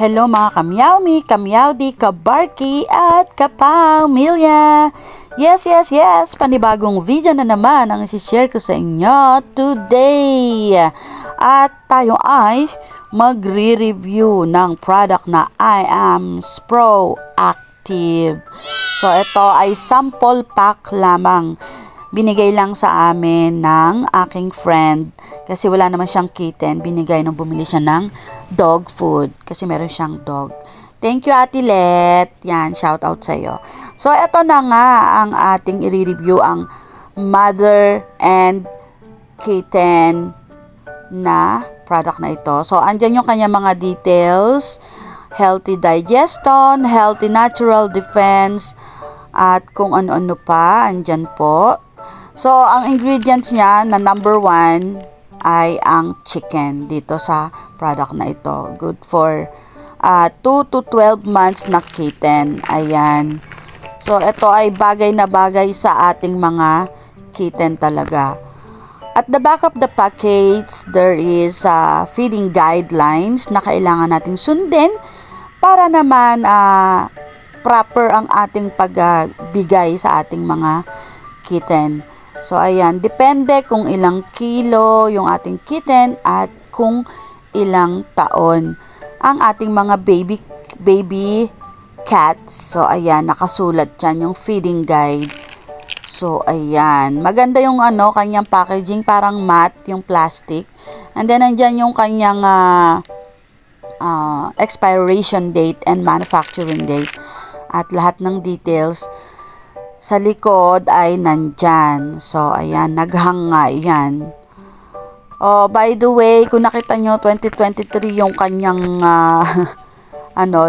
Hello mga kamyawmi, kamyawdi, kabarki at kapamilya! Yes! Panibagong video na naman ang isi-share ko sa inyo today. At tayo ay magre-review ng product na I Am Pro Active. So ito ay sample pack lamang. Binigay lang sa amin ng aking friend kasi wala naman siyang kitten. Binigay nung bumili siya ng dog food kasi meron siyang dog. Thank you, Ate Let. Yan, shout out sa iyo. So, ito na nga ang ating i-review, ang mother and kitten na product na ito. So, andyan yung kanya mga details. Healthy digestion, healthy natural defense, at kung ano-ano pa, andyan po. So, ang ingredients niya na number 1 ay ang chicken dito sa product na ito. Good for 2 to 12 months na kitten. Ayan. So, ito ay bagay na bagay sa ating mga kitten talaga. At the back of the package, there is feeding guidelines na kailangan nating sundin para naman proper ang ating pagbigay sa ating mga kitten. So, ayan, depende kung ilang kilo yung ating kitten at kung ilang taon ang ating mga baby cats. So, ayan, nakasulat dyan yung feeding guide. So, ayan, maganda yung kanyang packaging, parang matte yung plastic. And then, andyan yung kanyang expiration date and manufacturing date. At lahat ng details sa likod ay nandyan. So, ayan, naghanga yan. Oh, by the way, kung nakita nyo, 2023 yung kanyang,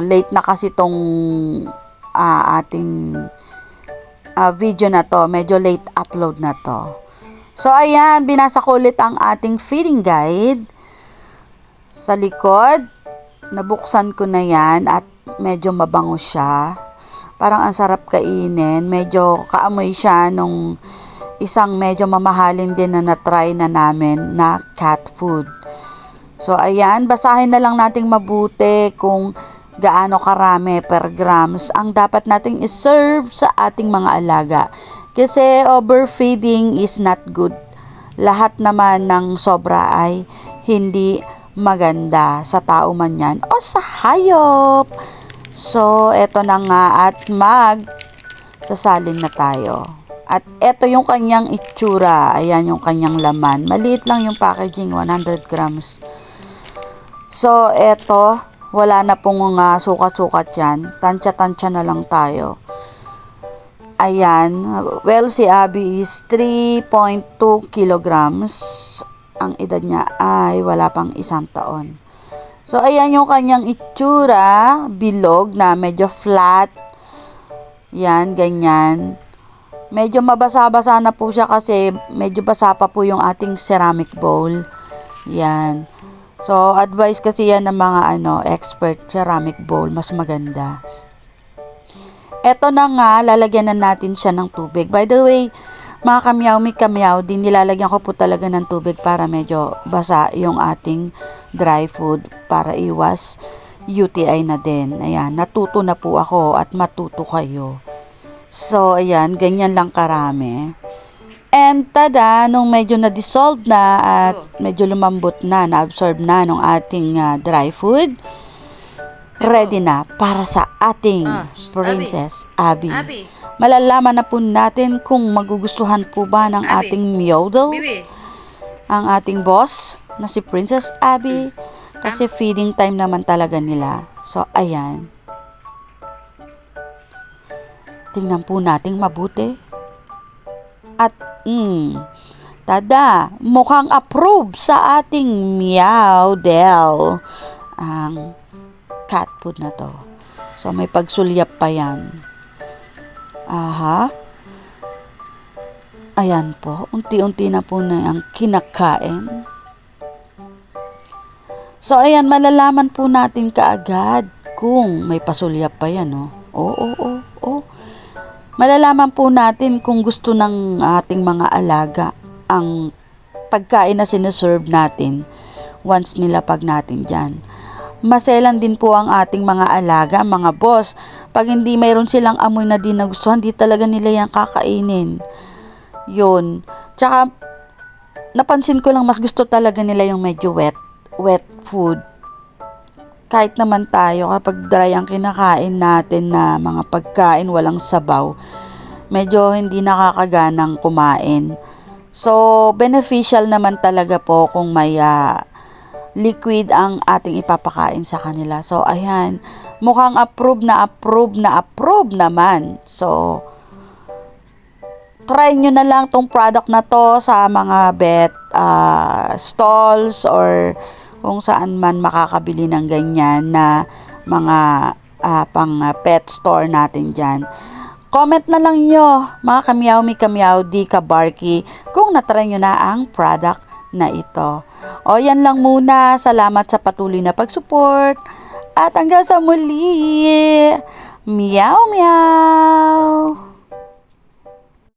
late na kasi tong ating video na to. Medyo late upload na to. So, ayan, binasa ko ulit ang ating feeding guide. Sa likod, nabuksan ko na yan at medyo mabango siya. Parang ang sarap kainin. Medyo kaamoy siya nung isang medyo mamahalin din na na-try na namin na cat food. So, ayan. Basahin na lang nating mabuti kung gaano karami per grams ang dapat nating iserve sa ating mga alaga. Kasi overfeeding is not good. Lahat naman ng sobra ay hindi maganda sa tao man yan o sa hayop. So, eto na nga at sasalin na tayo. At eto yung kanyang itsura. Ayan yung kanyang laman. Maliit lang yung packaging, 100 grams. So, eto, wala na pong sukat-sukat yan. Tansya-tansya na lang tayo. Ayan. Well, si Abby is 3.2 kilograms. Ang edad niya ay wala pang 1 taon. So, ayan yung kanyang itsura, bilog na medyo flat. Yan, ganyan. Medyo mabasa-basa na po siya kasi medyo basa pa po yung ating ceramic bowl. Yan. So, advice kasi yan ng mga expert ceramic bowl, mas maganda. Eto na nga, lalagyan na natin siya ng tubig. By the way, mga kamyaw din, nilalagyan ko po talaga ng tubig para medyo basa yung ating dry food para iwas UTI na din. Ayan, natuto na po ako at matuto kayo. So, ayan, ganyan lang karami. And tada, nung medyo na-dissolve na at medyo lumambot na, na-absorb na nung ating dry food, ready na para sa ating Princess Abby. Malalaman na po natin kung magugustuhan po ba ng ating Meowdle, ang ating boss na si Princess Abby, kasi feeding time naman talaga nila. So, ayan. Tingnan po natin mabuti. At, tada, mukhang approve sa ating Meowdle ang cat food na to. So, may pagsulyap pa yan. Aha. Ayan po, unti-unti na po na ang kinakain. So, ayan, malalaman po natin kaagad kung may pasulyap pa yan, oh. Oo. Malalaman po natin kung gusto ng ating mga alaga ang pagkain na sineserve natin once nilapag natin dyan. maselan din po ang ating mga alaga, mga boss. Pag hindi mayroon silang amoy na di nagustuhan, di talaga nila yan kakainin. Yun. Tsaka, napansin ko lang mas gusto talaga nila yung medyo wet food. Kahit naman tayo, kapag dry ang kinakain natin na mga pagkain, walang sabaw, medyo hindi nakakaganang kumain. So, beneficial naman talaga po kung may liquid ang ating ipapakain sa kanila. So, ayan. Mukhang approve naman. So, try nyo na lang tong product na to sa mga vet stalls or kung saan man makakabili ng ganyan na mga pang pet store natin dyan. Comment na lang nyo, mga kamyaw di kabarki, kung natry nyo na ang product na ito. O yan lang muna. Salamat sa patuloy na pag-support. At hanggang sa muli. Meow meow.